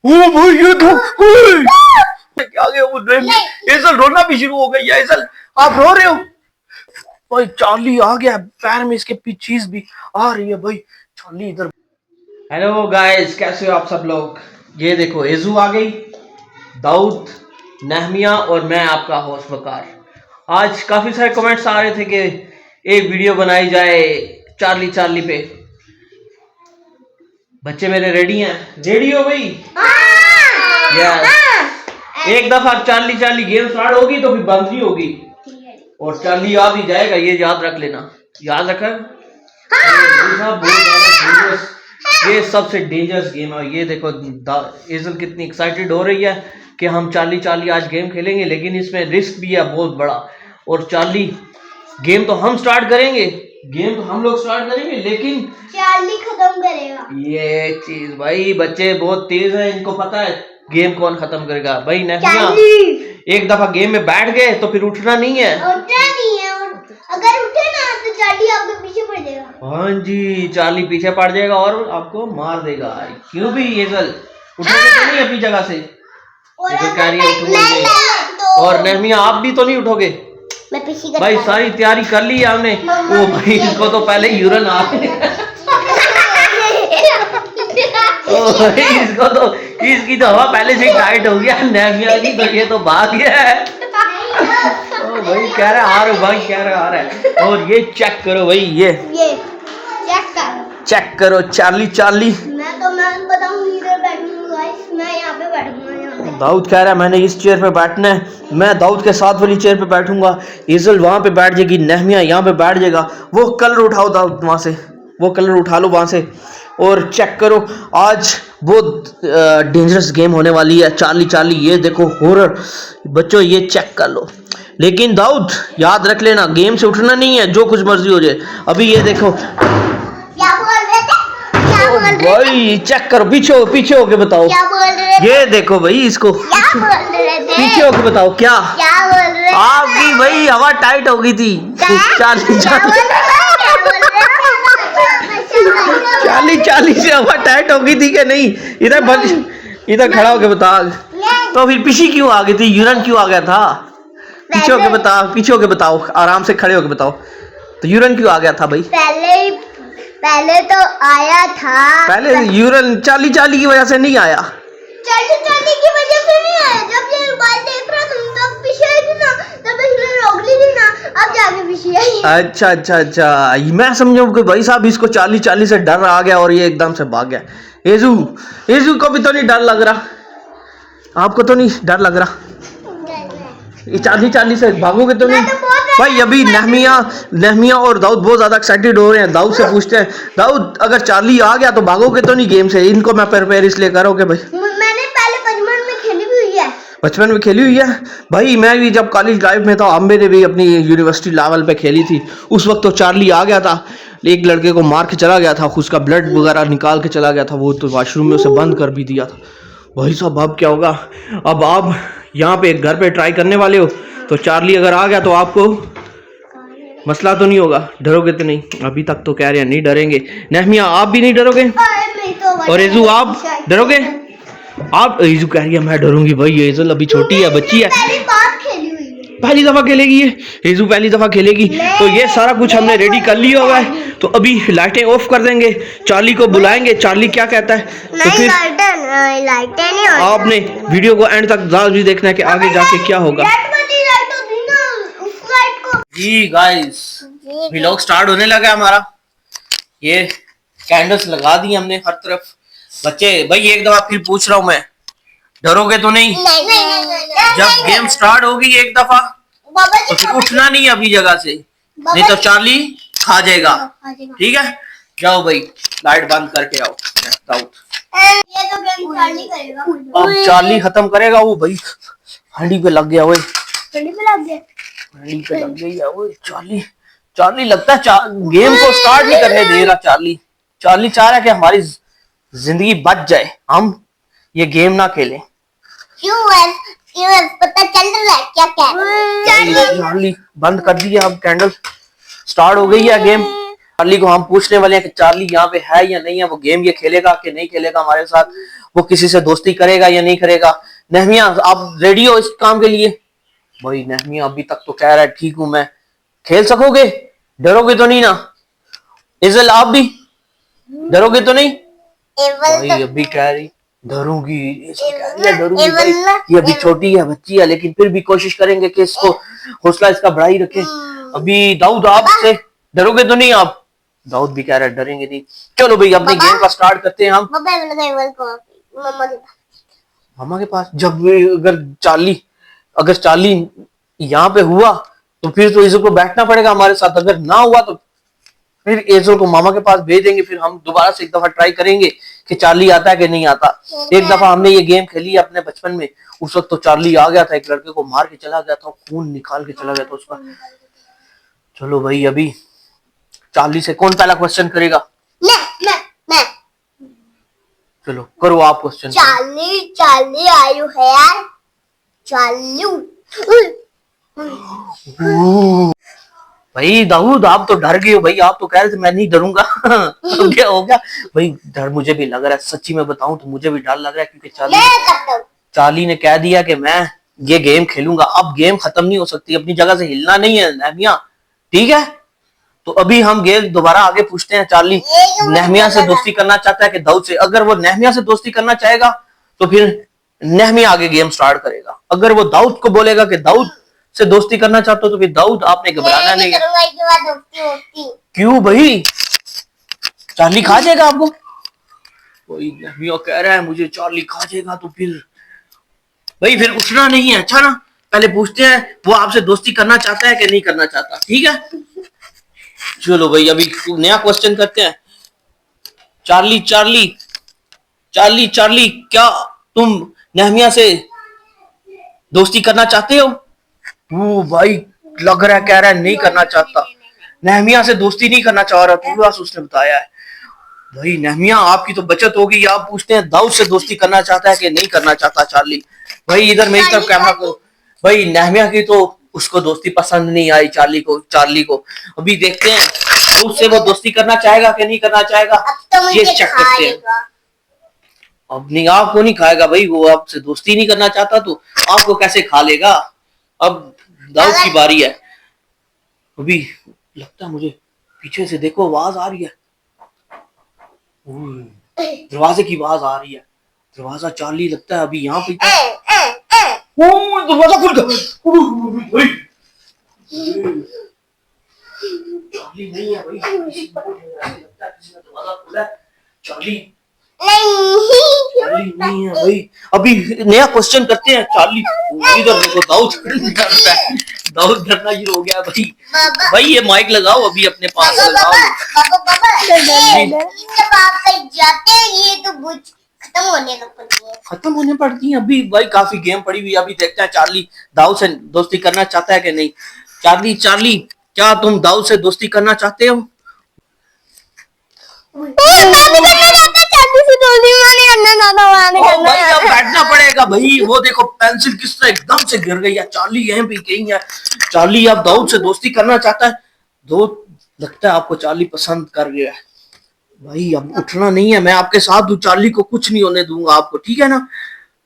ओ भाई ये तो क्या गया वो एजल रोना भी शुरू हो गई है। एजल आप रो रहे हो? भाई चार्ली आ गया, पैर में इसके चीज भी आ रही है भाई। चार्ली इधर। हेलो गाइस, कैसे हो आप सब लोग? ये देखो एजू आ गई, दाऊद, नहमिया और मैं आपका होस्ट वकार। आज काफी सारे कमेंट्स आ रहे थे कि एक वीडियो बनाई जाए चार्ली चार्ली पे। बच्चे मेरे रेडी हैं? रेडी हो भाई? यस। एक दफा चार्ली चार्ली गेम स्टार्ट होगी तो फिर बंद नहीं होगी और चार्ली याद ही जाएगा, ये याद रख लेना। याद रखा? ये सबसे डेंजरस गेम है। ये देखो एजल कितनी एक्साइटेड हो रही है कि हम चार्ली चार्ली आज गेम खेलेंगे, लेकिन इसमें रिस्क भी है बहुत बड़ा। और चार्ली गेम तो हम स्टार्ट करेंगे, गेम तो हम लोग स्टार्ट करेंगे, लेकिन चार्ली खत्म करेगा। ये चीज भाई, बच्चे बहुत तेज हैं, इनको पता है गेम कौन खत्म करेगा। भाई नहमिया, एक दफा गेम में बैठ गए तो फिर उठना नहीं है। उठना नहीं है, अगर उठे ना तो चार्ली आपके पीछे पड़ जाएगा। हाँ जी, चार्ली पीछे पड़ जाएगा और आपको मार देगा। क्यों भी एजल उठोगे तो नहीं अपनी जगह से? तो कह रही है उठूंगी। और नहमिया आप भी तो नहीं उठोगे? मैं पीछे भाई सारी तैयारी कर ली है हमने। ओ भाई इसको तो पहले यूरन आ इसको तो इसकी तो हवा पहले से टाइट हो गया। नहमिया की तो ये तो भाग गया है। ओ भाई कह रहा आ रहा, भाई कह रहा आ रहा है। और ये चेक करो भाई, ये चेक करो चार्ली चार्ली। मैं बताऊं इधर बैठूंगा, मैं यहाँ पे बैठूंगा। दाऊद कह रहा है मैंने इस चेयर पे बैठना है, मैं दाऊद के साथ वाली चेयर पे बैठूंगा। एजल वहां पे बैठ जाएगी, नहमिया यहाँ पे बैठ जाएगा। वो कलर उठाओ दाऊद वहां से, वो कलर उठा लो वहां से। और चेक करो आज बहुत डेंजरस गेम होने वाली है चार्ली चार्ली। ये देखो हॉरर। बच्चों ये चेक कर लो, लेकिन दाऊद याद रख लेना गेम से उठना नहीं है, जो कुछ मर्जी हो जाए। अभी ये देखो भाई, चेक करो, पीछे होके बताओ। क्या बोल रहे थे? ये देखो भाई इसको, क्या बोल रहे थे? पीछे होके बताओ क्या बोल रहे थे? आपकी भाई हवा टाइट हो गई थी। चार्ली चार्ली से हवा टाइट हो गई थी कि नहीं? इधर खड़ा होके बता। तो फिर पीछे क्यों आ गई थी? यूरन क्यों आ गया था? पीछे होके बताओ, आराम से खड़े होके बताओ। तो यूरन क्यों आ गया था भाई? पहले तो आया था। पहले यूरन चार्ली चार्ली की वजह से नहीं आया। चार्ली की वजह से नहीं आया। जब ये मोबाइल देख रहा था तब पीछे आई थी ना, तब इसने रोक ली थी ना, अब जाके पीछे आई। अच्छा, मैं समझा कि भाई साहब इसको चार्ली चार्ली से डर आ गया और ये एकदम से भाग गया। एजू को भी तो नहीं डर लग रहा? आपको तो नहीं डर लग रहा? ये चार्ली से भागोगे तो नहीं? भाई अभी नहमिया और दाऊद बहुत ज्यादा एक्साइटेड हो रहे हैं। दाऊद से पूछते हैं, दाऊद अगर चार्ली आ गया तो भागोगे तो नहीं गेम से? इनको मैं प्रिपेयर इसलिए करोगे भाई। मैंने पहले बचपन में खेली भी हुई है। बचपन में खेली हुई है भाई। मैं भी जब कॉलेज लाइफ में था, अम्बे ने भी अपनी यूनिवर्सिटी लेवल पे खेली थी। उस वक्त तो चार्ली आ गया था, एक लड़के को मार के चला गया था, उसका ब्लड वगैरह निकाल के चला गया था। वो तो वॉशरूम में उसे बंद कर भी दिया था। भाई साहब अब क्या होगा? अब आप यहाँ पे घर पे ट्राई करने वाले हो, तो चार्ली अगर आ गया तो आपको मसला तो नहीं होगा? डरोगे तो नहीं? अभी तक तो कह रहे हैं नहीं डरेंगे। नहमिया आप भी नहीं डरोगे? और एजू आप डरोगे? आप? एजू कह रही है मैं डरूंगी भाई। एजल अभी छोटी है, बच्ची है, पहली दफा खेलेगी ये। एजू पहली दफा खेलेगी। तो ये सारा कुछ हमने रेडी कर लिया हुआ है। तो अभी लाइटें ऑफ कर देंगे, चार्ली को बुलाएंगे, चार्ली क्या कहता है तो फिर आपने वीडियो को एंड तक जरूर देखना है कि आगे जाके क्या होगा। जी गाइस, व्लॉग स्टार्ट होने लगा हमारा। ये कैंडल्स लगा दी हमने हर तरफ। बच्चे भाई एक दफा फिर पूछ रहा हूँ मैं, डरोगे तो नहीं? जब गेम स्टार्ट होगी एक दफा तो फिर उठना नहीं अभी जगह से, नहीं तो चार्ली खा जाएगा। ठीक है, जाओ भाई लाइट बंद करके आओ। ये तो गेम चार्ली करेगा। अब चार्ली खत्म करेगा। वो भाई हंडी पे लग गया। वो हंडी पे लग गया, हंडी पे लग गई है वो। चार्ली लगता है गेम को स्टार्ट नहीं करने दे रहा। चार्ली चाह रहा है कि हमारी जिंदगी बच जाए, हम ये गेम ना खेलें। क्यों पता चल रहा है क्या कह रहा है? चार्ली बंद कर दिया। अब कैंडल स्टार्ट हो गई है गेम। चार्ली को हम पूछने वाले हैं कि चार्ली यहाँ पे है या नहीं है, वो गेम ये खेलेगा कि नहीं खेलेगा हमारे साथ, वो किसी से दोस्ती करेगा या नहीं करेगा। नहमिया आप रेडी हो इस काम के लिए? भाई नहमिया अभी तक तो कह रहा है ठीक हूं मैं, खेल सकोगे, डरोगे तो नहीं ना? इजल आप भी डरोगे तो नहीं? भाई अभी कह रही डरूंगी, डरूंगी भाई, ये अभी छोटी है, बच्ची है, लेकिन फिर भी कोशिश करेंगे कि इसको हौसला इसका बढ़ाई रखे। अभी दाऊद आपसे डरोगे तो नहीं आप? दाऊद भी कह रहा है डरेंगे नहीं। चलो भाई अपने गेम का स्टार्ट करते हैं हम। मामा के पास जब अगर चार्ली यहाँ पे हुआ तो फिर तो इजल को बैठना पड़ेगा हमारे साथ, अगर ना हुआ तो फिर एजल को मामा के पास भेज देंगे, फिर हम दोबारा से एक दफा ट्राई करेंगे कि चार्ली आता है कि नहीं आता। एक दफा हमने ये गेम खेली है अपने बचपन में, उस वक्त तो चार्ली आ गया था, एक लड़के को मार के चला गया था, खून निकाल के चला गया था उसका। चलो भाई अभी चार्ली से कौन पहला क्वेश्चन करेगा? मैं। चलो करो आप क्वेश्चन। चार्ली आयु है यार, चार्ली। भाई दाऊद आप तो डर गए हो भाई, आप तो कह रहे थे मैं नहीं डरूंगा। तो क्या हो गया भाई? डर मुझे भी लग रहा है, सच्ची में बताऊं तो मुझे भी डर लग रहा है, क्योंकि चार्ली ने कह दिया कि मैं ये गेम खेलूंगा। अब गेम खत्म नहीं हो सकती, अपनी जगह से हिलना नहीं है नहमिया, ठीक है? तो अभी हम गेम दोबारा आगे पूछते हैं। चार्ली नहमिया से दोस्ती करना चाहता है कि दाऊद से? अगर वो नहमिया से दोस्ती करना चाहेगा तो फिर नहमिया आगे गेम स्टार्ट करेगा। अगर वो दाऊद को बोलेगा कि दाऊद से दोस्ती करना चाहते हो तो फिर दाऊद आपने घबराना नहीं है। क्यों भाई? चार्ली खा जाएगा आपको? कोई नहमिया कह रहा है मुझे चार्ली खा जाएगा, तो फिर भाई फिर उठना नहीं है, अच्छा ना? पहले पूछते हैं वो आपसे दोस्ती करना चाहता है कि नहीं करना चाहता, ठीक है? चलो भाई अभी नया क्वेश्चन करते हैं। चार्ली चार्ली चार्ली चार्ली क्या तुम नहमिया से दोस्ती करना चाहते हो? वो भाई लग रहा है कह रहा है नहीं करना चाहता, नहमिया से दोस्ती नहीं करना चाह रहा, थोड़ा सा उसने बताया है। भाई नहमिया आपकी तो बचत होगी, आप पूछते हैं दाऊद से दोस्ती करना चाहता है कि नहीं करना चाहता चार्ली। भाई इधर मेरी तरफ कैमरा करो। भाई नहमिया की तो उसको दोस्ती पसंद नहीं आई चार्ली को। अभी देखते हैं दाऊद से वो दोस्ती करना चाहेगा कि नहीं करना चाहेगा, ये चेक करते हैं। अब नहीं, आपको नहीं खाएगा भाई, वो आपसे दोस्ती नहीं करना चाहता तो आपको कैसे खा लेगा। अब दाऊद की बारी है। अभी लगता है मुझे पीछे से देखो आवाज आ रही है, दरवाजे की आवाज आ रही है। दरवाजा चार्ली लगता है अभी यहाँ पे दरवाजा खुल गया। चार्ली नहीं है भाई, लगता है किसी ने दरवाजा खोला है। चार्ली नहीं है भाई। अभी नया क्वेश्चन करते हैं। चार्ली इधर देखो, दाऊद डरना शुरू हो गया भाई। भाई ये माइक लगाओ अभी अपने पास लगाओ। ये तो खत्म होने पड़ती है अभी भाई, काफी गेम पड़ी हुई। अभी देखते हैं चार्ली दाऊद से दोस्ती करना चाहता है कि नहीं। चार्ली क्या तुम दाऊद से दोस्ती करना चाहते हो? भाई अब बैठना पड़ेगा भाई। वो देखो पेंसिल किस तरह एकदम से गिर गई है। चार्ली यहीं पे कहीं है। चार्ली अब दाऊद से दोस्ती करना चाहता है। लगता है आपको चार्ली पसंद कर गया है भाई। अब उठना नहीं है, मैं आपके साथ हूँ, चार्ली को कुछ नहीं होने दूंगा आपको, ठीक है ना?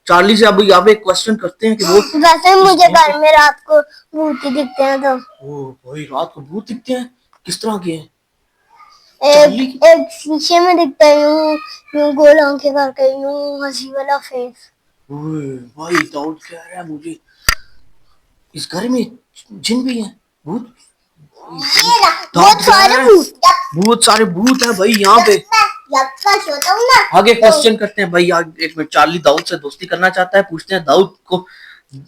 चार्ली से अभी आप एक क्वेश्चन करते हैं कि वो वैसे मुझे घर में रात को भूत दिखते हैं। तो ओ भाई रात को भूत दिखते हैं? किस तरह के हैं? एक शीशे में दिखता है, यूं गोल आंखें करके, यूं हंसी वाला फेस। भाई दाऊद कह रहा है मुझे इस घर में जिन भी हैं, भूत बहुत सारे भूत है भाई यहाँ पे। आगे क्वेश्चन करते हैं भाई। एक मिनट, चार्ली दाऊद से दोस्ती करना चाहता है, पूछते हैं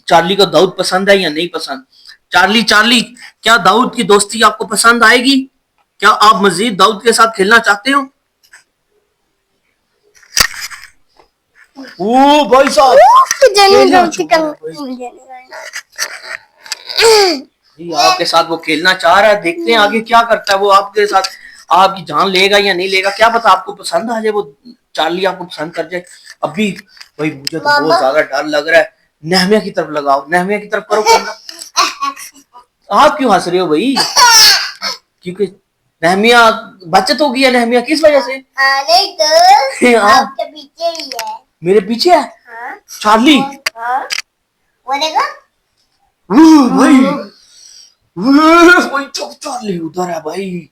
चार्ली को दाऊद पसंद है या नहीं पसंद। चार्ली क्या दाऊद की दोस्ती आपको पसंद आएगी? क्या आप मजीद दाऊद के साथ खेलना चाहते हो? ओ भाई साहब आपके साथ वो खेलना चाह रहा है। देखते हैं आगे क्या करता है वो आपके साथ। आपकी जान लेगा या नहीं लेगा, क्या पता आपको पसंद आ जाए, वो चार्ली आपको पसंद कर जाए। अभी भाई मुझे तो बहुत ज्यादा डर लग रहा है। नहमिया की तरफ लगाओ, नहमिया की तरफ करो। आप क्यों हंस रहे हो भाई? क्योंकि नहमिया बचत हो गई है नहमिया, किस वजह से? नहीं तो हाँ। आपके पीछे ही है। मेरे पीछे है हाँ चार्ली। हाँ वो देखो। भाई कोई चार्ली उधर है भाई।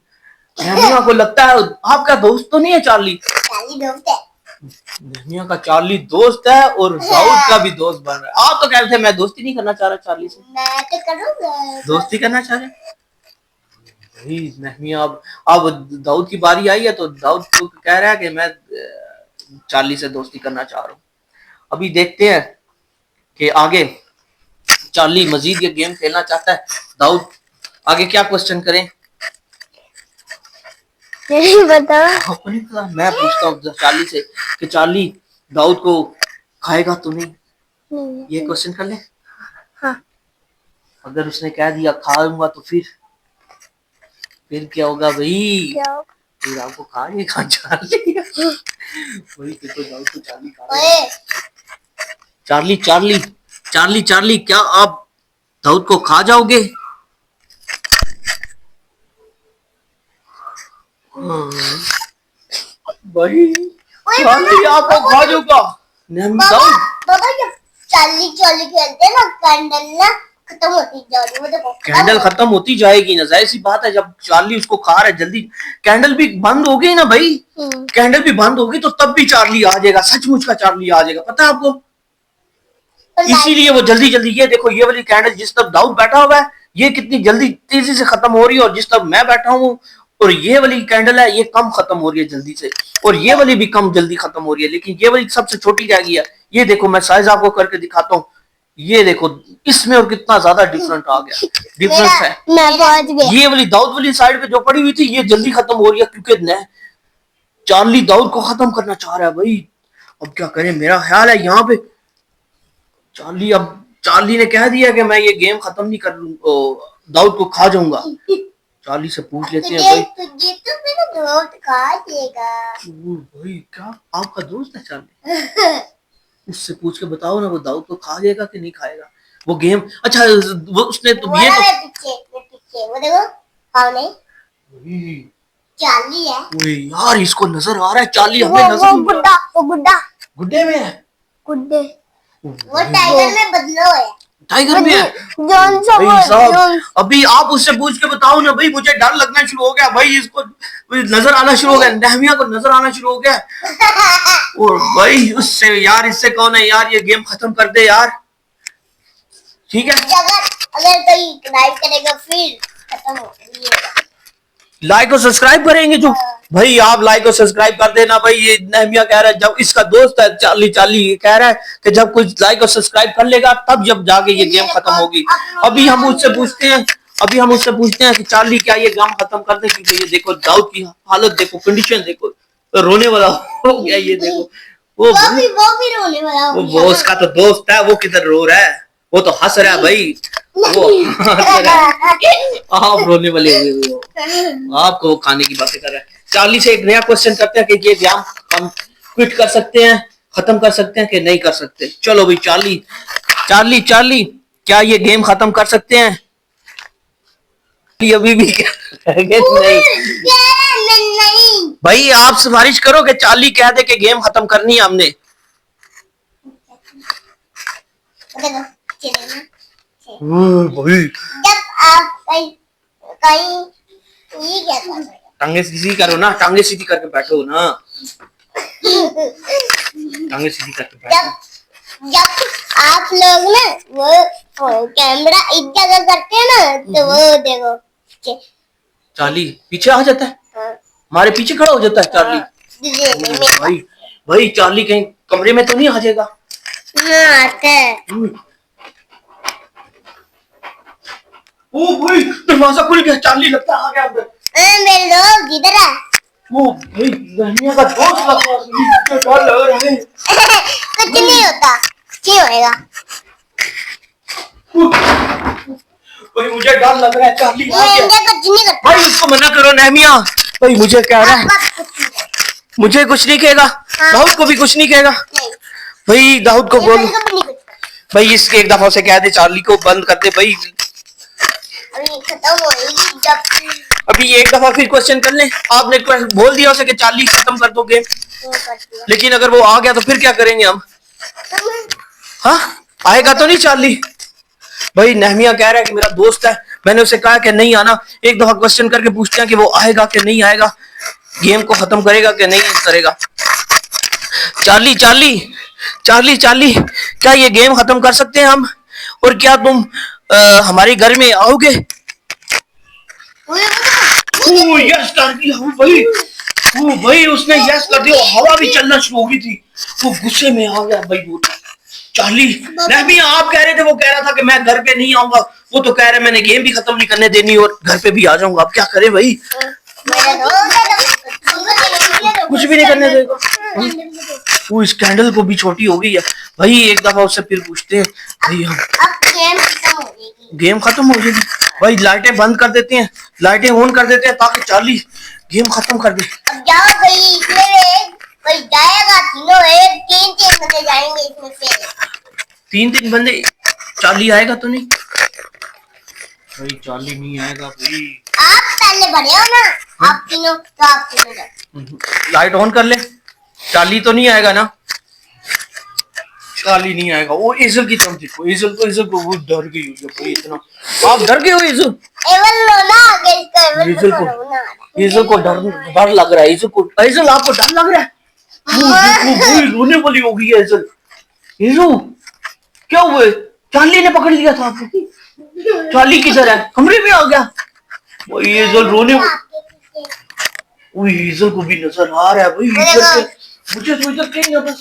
नहमिया को लगता है आपका दोस्त तो नहीं है चार्ली? चार्ली दोस्त है। नहमिया का चार्ली दोस्त है और दाऊद का भी दोस्त बन रहा है। आप तो कहते थे मैं दोस्ती नहीं करना चाह रहा चार्ली से। मैं तो करूँगा। दोस्ती करना चाह रहे भाई नहमिया। अब दाऊद की बारी आई है तो दाऊद को कह रहा है कि मैं चार्ली से दोस्ती करना चाह रहा हूँ। अभी देखते हैं कि आगे चार्ली मजीद ये गेम खेलना चाहता है। दाऊद आगे क्या क्वेश्चन करें? नहीं पता। आपको नहीं पता? मैं पूछता हूँ चार्ली से कि चार्ली दाऊद को खाएगा तो नहीं? ये क्वेश्चन कर ले। हाँ। अगर उसने कह दिया खाऊंगा तो फिर क्या होगा भाई? क्या? फिर आपको खाएगा चार्ली। वही फिर तो दाऊद को चार्ली खाएगा। ओए चार्ली चार्ली चार्ली चार्ली क्या आप दाऊद को खा जाओगे? भाई चार्ली आपको खा जाऊगा। दाऊद बाबा जब चार्ली चार्ली खेलते हैं ना कैंडल ना खत्म होती जाएगी। वो देखो कैंडल खत्म होती जाएगी ना, जाहिर सी बात है। जब चार्ली उसको खा रहा है जल्दी कैंडल भी बंद हो गई ना भाई। कैंडल भी बंद होगी तो तब भी चार्ली आ जाएगा, सचमुच का चार्ली आ जाएगा, पता है आपको? इसीलिए वो जल्दी जल्दी, ये देखो ये वाली कैंडल जिस तरफ दाऊद बैठा हुआ है ये कितनी जल्दी तेजी से खत्म हो रही है, और जिस तरफ मैं बैठा हूँ और ये वाली कैंडल है ये कम खत्म हो रही है जल्दी से, और ये वाली भी कम जल्दी खत्म हो रही है, लेकिन ये वाली सबसे छोटी रह गई है। ये देखो मैं साइज आपको करके दिखाता हूँ, ये देखो इसमें और कितना ज्यादा डिफरेंट आ गया, डिफरेंस है। मैं पहुंच गया। ये वाली दाऊद वाली साइड पे जो पड़ी हुई थी ये जल्दी खत्म हो रही है क्योंकि चार्ली दाऊद को खत्म करना चाह रहा है भाई। अब क्या करें? मेरा ख्याल है यहाँ पे चार्ली ने कह दिया कि मैं ये गेम खत्म नहीं कर दाऊद को खा जाऊंगा। चार्ली से पूछ लेते हैं भाई। तुझे तो मेरा दोस्त खा देगा। भाई क्या आपका दोस्त है चार्ली? उससे पूछ के बताओ ना वो दाऊद को खा जाएगा कि नहीं खाएगा वो गेम। अच्छा वो उसने तो ये पीछे वो देखो हाँ नहीं चार्ली है। ओए यार इसको नजर आ रहा है चार्ली हमें नजर वो गुड्डा गुड्डे में है। गुड्डे वो टाइगर में बदलो है। टाइगर में है जॉन भाई साहब। अभी आप उससे पूछ के बताओ ना भाई, मुझे डर लगना शुरू हो गया भाई, इसको नजर आना शुरू हो गया, नहमिया को नजर आना शुरू हो गया। और भाई उससे यार इससे कौन है यार, ये गेम खत्म कर दे यार। ठीक है अगर कोई लाइक करेगा फिर खत्म हो जाएगा। लाइक और सब्सक्राइब करेंगे जो भाई आप लाइक और सब्सक्राइब कर देना भाई। ये नहमिया कह रहा है जब इसका दोस्त है चार्ली कह रहा है कि जब कुछ लाइक और सब्सक्राइब कर लेगा तब जब जाके ये गेम खत्म होगी। अभी हम उससे पूछते हैं कि चार्ली क्या ये गेम खत्म कर दे, क्योंकि ये देखो दाऊद की हालत देखो, कंडीशन देखो, रोने वाला हो गया। ये देखो वो भी रोने वाला हो गया। वो उसका तो दोस्त है, वो किधर रो रहा है, वो तो हंस रहा है भाई, वो हंस रहा है। आप रोने वाले हुए हो, आपको वो खाने की बातें कर रहा है। चार्ली से एक नया क्वेश्चन करते हैं कि ये गेम हम क्विट कर सकते हैं, खत्म कर सकते हैं कि नहीं कर सकते। चलो भाई चार्ली क्या ये गेम खत्म कर सकते हैं? अभी भी नहीं भाई आप सिफारिश करो कि चार्ली कह दे कि गेम खत्म करनी है हमने। भाई जब आप कहीं ये क्या कर रहे हो? टांगे सीधी करो ना, टांगे सीधी करके बैठो ना, टांगे सीधी करके बैठो। जब आप लोग ना वो कैमरा इस जगह करते हैं ना तो वो देखो चार्ली पीछे आ जाता है, हमारे पीछे खड़ा हो जाता है चार्ली। भाई चार्ली कहीं कमरे में तो नहीं आ जाएगा? ओ भाई दरवाजा खुल गया, चार्ली लगता है आ गया अंदर। मेरे लोग इधर है। ओ भाई नहमिया का दोस्त डर लग रहा है। कुछ नहीं होता, क्या होएगा? भाई मुझे डर लग रहा है, चार्ली आ गया। कुछ नहीं करता भाई उसको मना करो नहमिया। भाई मुझे कह रहा है मुझे कुछ नहीं कहेगा, दाऊद को भी कुछ नहीं कहेगा। भाई दाऊद को बोलो भाई इसके एक दफा से कह दे चार्ली को बंद कर दे भाई। अभी खत्म होएगी जब अभी एक दफा फिर क्वेश्चन कर ले। आपने बोल दिया उसे कि चार्ली खत्म कर दो गेम, लेकिन अगर वो आ गया तो फिर क्या करेंगे हम? हाँ, आएगा तो नहीं चार्ली? भाई नहमिया कह रहा है कि मेरा दोस्त है, मैंने उसे कहा कि नहीं आना। एक दफा क्वेश्चन करके पूछते हैं कि वो आएगा कि नहीं आएगा, गेम को खत्म करेगा कि नहीं करेगा। चार्ली चार्ली चार्ली चार्ली, क्या ये गेम खत्म कर सकते हैं हम? और क्या तुम हमारे घर में आओगे? यस कर दिया भाई। ओ भाई उसने यस कर दिया, हवा भी चलना शुरू हो गई थी, वो गुस्से में आ गया भाई। वो चार्ली, नहमिया आप कह रहे थे, वो कह रहा था कि मैं घर पे नहीं आऊंगा, वो तो कह रहा है मैंने गेम भी खत्म नहीं करने देनी और घर पे भी आ जाऊंगा। अब क्या करे भाई? कुछ भी नहीं करने देगा। वो इस कैंडल को भी छोटी हो गई है भाई। एक दफा उससे फिर पूछते हैं भाई हम, गेम खत्म हो जाएगी भाई। लाइटें बंद कर देते हैं, लाइटें ऑन कर देते हैं ताकि चार्ली गेम खत्म कर दे। अब जाओ भाई, इसमें कोई जाएगा तीनों, एक तीन बंदे जाएंगे इसमें से। तीन बंदे। चार्ली आएगा तो नहीं भाई? चार्ली नहीं आएगा भाई। आप पहले बने हो ना, आप तीनों तो आप तीनों जाओ। लाइट ऑन कर ले। चार्ली तो नहीं आएगा ना? चार्ली नहीं आएगा। वो इजल की तरफ देखो, इजल को वो डर गई हुई है भाई इतना। आप डर गए हो इजल? इजल को डर लग रहा है। इजल आपको डर लग रहा है? वो रोने वाली हो गई है इजल। इजल क्या हुआ? चार्ली ने पकड़ लिया था आपको। चार्ली किधर है? कमरे में आ गया भाई। इजल रोने, इजल को भी नजर आ रहा है भाई। इजल के मुझे तो इधर कहीं नहीं आ रहा।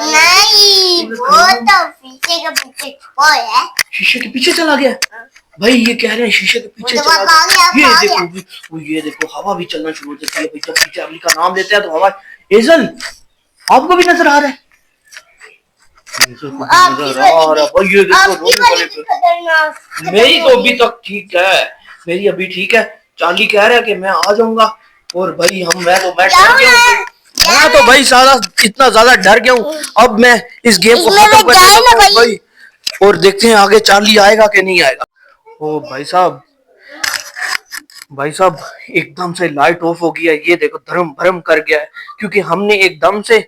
नहीं, वो तो शीशे के पीछे छुपा है। शीशे के पीछे चला गया भाई। ये कह रहे हैं शीशे के पीछे चला गया। ये देखो हवा भी चलना शुरू हो जाती है भाई जब चार्ली का नाम लेते हैं तो हवा। इजल आपको भी नजर आ रहा है? नजर आ रहा भाई। ये देखो मेरी तो अभी तक ठीक है, मेरी अभी ठीक है। चार्ली कह रहा है कि मैं आ जाऊंगा और भाई मैं डर गया हूँ। मैं तो भाई सारा इतना ज्यादा डर गया हूँ। अब मैं इस गेम को खत्म कर देता हूँ भाई, और देखते हैं आगे चार्ली आएगा कि नहीं आएगा। ओ भाई साहब एकदम से लाइट ऑफ हो गया है। ये देखो धर्म भरम कर गया है, क्योंकि हमने एकदम से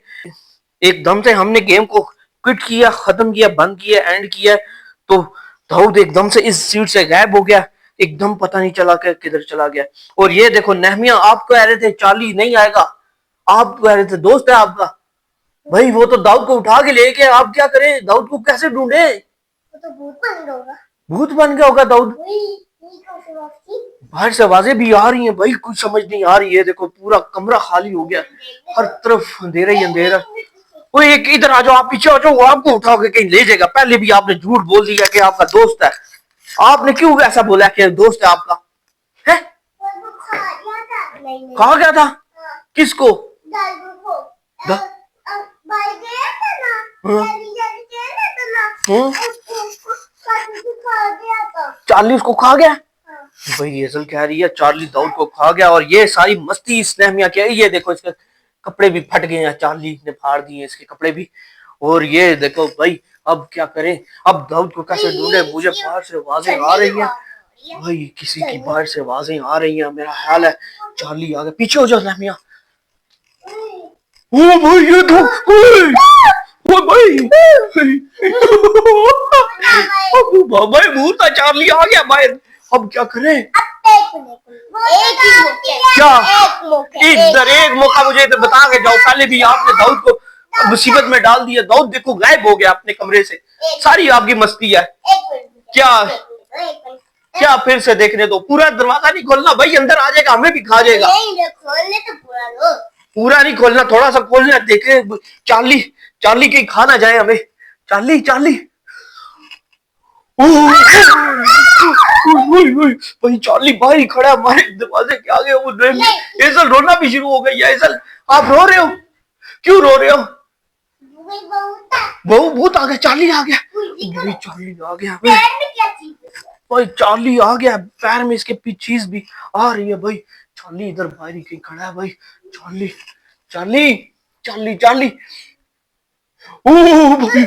हमने गेम को क्विट किया, खत्म किया, बंद किया, एंड किया। तो दाऊद एकदम से इस सीट से गायब हो गया, एकदम पता नहीं चला कि किधर चला गया। और ये देखो नहमिया, आप कह रहे थे चार्ली नहीं आएगा, आप कह रहे थे दोस्त है आपका भाई, वो तो दाऊद को उठा के लेके, आप क्या करें? दाऊद को कैसे ढूंढे? वो तो भूत बन गया होगा। भूत बन गया होगा दाऊद। बाहर से आवाजें भी आ रही हैं भाई, कुछ समझ नहीं आ रही है। देखो पूरा कमरा खाली हो गया, हर तरफ अंधेरा ही अंधेरा। वो एक इधर आ जाओ, आप पीछे आ जाओ, वो आपको उठा के कहीं ले जाएगा। पहले भी आपने झूठ बोल दिया कि आपका दोस्त है। आपने क्यों ऐसा बोला कि दोस्त है आपका? है कहा गया था? किसको? चार्ली उसको खा गया भाई। येजल कह रही है चार्ली दाऊद को खा गया, और ये सारी मस्ती इस नहमिया की है। ये देखो इसके कपड़े भी फट गए हैं, चार्ली ने फाड़ दिए इसके कपड़े भी। और ये देखो भाई अब क्या करें? अब दाऊद को कैसे ढूंढे? मुझे बाहर से आवाजें आ रही हैं भाई, किसी की बाहर से आवाजें आ रही हैं। मेरा ख्याल है चार्ली आ गया। पीछे हो जाओ नहमिया। ओ भाई ये तो भाई भूत था, चार्ली आ गया बाहर। अब क्या करें? क्या इधर एक मौका मुझे इधर बता के जाओ। पहले भी आपने दाऊद को मुसीबत में डाल दिया। दाऊद देखो गायब हो गया अपने कमरे से। सारी आपकी मस्ती है क्या? फिर से देखने दो, पूरा दरवाजा नहीं खोलना भाई, अंदर आ जाएगा, हमें भी खा जाएगा। पूरा नहीं खोलना, थोड़ा सा खोलना, देखे चार्ली कहीं खा ना जाए हमें। चार्ली भाई चार्ली बाहर ही खड़ा है हमारे दरवाजे के आगे। वो एजल रोना भी शुरू हो गई है। एजल आप रो रहे हो? क्यों रो रहे हो? भूत आ गया, चार्ली आ गया भाई। चार्ली आ गया भाई, चार्ली आ गया। पैर में इसके चीज भी आ रही है भाई। चार्ली इधर बाहर ही कहीं खड़ा है भाई। चार्ली ओ भाई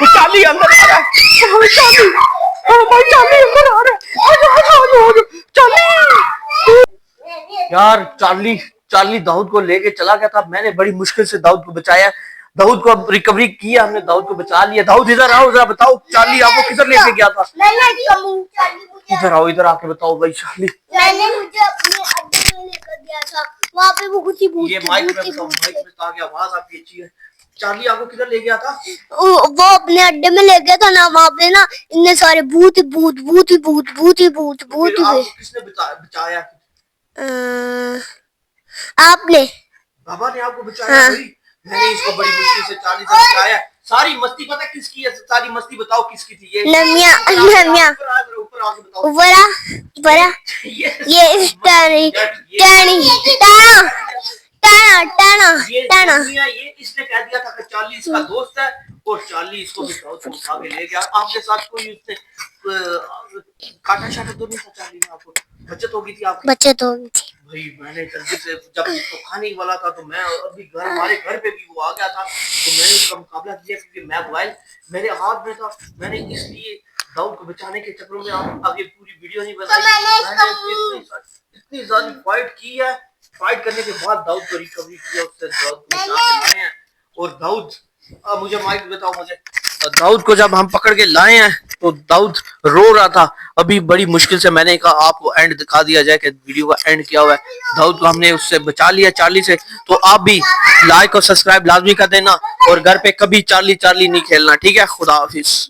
चार्ली अंदर आ रहा है। भाई चार्ली, भाई चार्ली अंदर आ रहा है। आजा, चार्ली। यार चार्ली चार्ली दाऊद को लेके चला गया था। मैंने बड़ी मुश्किल से दाऊद को बचाया। दाऊद को अब रिकवरी किया हमने, दाऊद को बचा लिया। दाऊद इधर आओ, जरा बताओ चार्ली आपको किधर लेके गया था? इधर आओ, इधर आके बताओ भाई। चार्ली मैंने मुझे अपने अड्डे में लेकर गया था, वहाँ पे बहुत ही भूत ये थे, माइक में भूत ही बताओ, भूत माइक थे। में ताकि आवाज आपकी अच्छी है। चार्ली आपको किधर ले गया था? वो अपने अड्डे में ले गया था ना, वहाँ पे ना इतने सारे भूत ही भूत, भूत ही भूत, भूत ही भूत, भूत फिर ही भूत। आपको किसने बचाया? आपने। बाबा ने आपको बचाया? हाँ। भाई मैंने इसको बड़ी मुश्किल से चार्ली से बचाया। सारी मस्ती पता किसकी है? सारी मस्ती बताओ किसकी थी? ये नमिया, नमिया। ऊपर आके बताओ। बड़ा बड़ा ये टाणी टाणी टाणा टाणा टाणा ये टाणा। दुनिया, ये इसने कह दिया था कि चार्ली इसका दोस्त है और चार्ली इसको भी दाऊद को उठा के ले गया। आपके साथ कोई उसने काटा शाटा तो नहीं था? चार्ली ने आपको बचत हो गई थी आपकी? बचत हो गई थी। भाई मैंने जल्दी से जब इसको खाने ही वाला था तो मैं अभी घर, हमारे घर पे भी वो आ गया था तो मैंने उसका मुकाबला किया क्योंकि मैं मोबाइल मेरे हाथ में था। मैंने इसलिए दाऊद को बचाने के चक्करों में आप आगे पूरी वीडियो नहीं बनाई। मैंने इतनी सारी फाइट की है। फाइट करने के बाद दाऊद को रिकवरी किया, उससे दाऊद को बचा के लाए हैं। और दाऊद, अब मुझे माइक बताओ मुझे, दाऊद को जब हम पकड़ के लाए हैं तो दाऊद रो रहा था। अभी बड़ी मुश्किल से मैंने कहा आपको एंड दिखा दिया जाए कि वीडियो का एंड किया हुआ है। दाऊद को हमने उससे बचा लिया चार्ली से। तो आप भी लाइक और सब्सक्राइब लाजमी कर देना और घर पे कभी चार्ली चार्ली नहीं खेलना, ठीक है? खुदा हाफिज।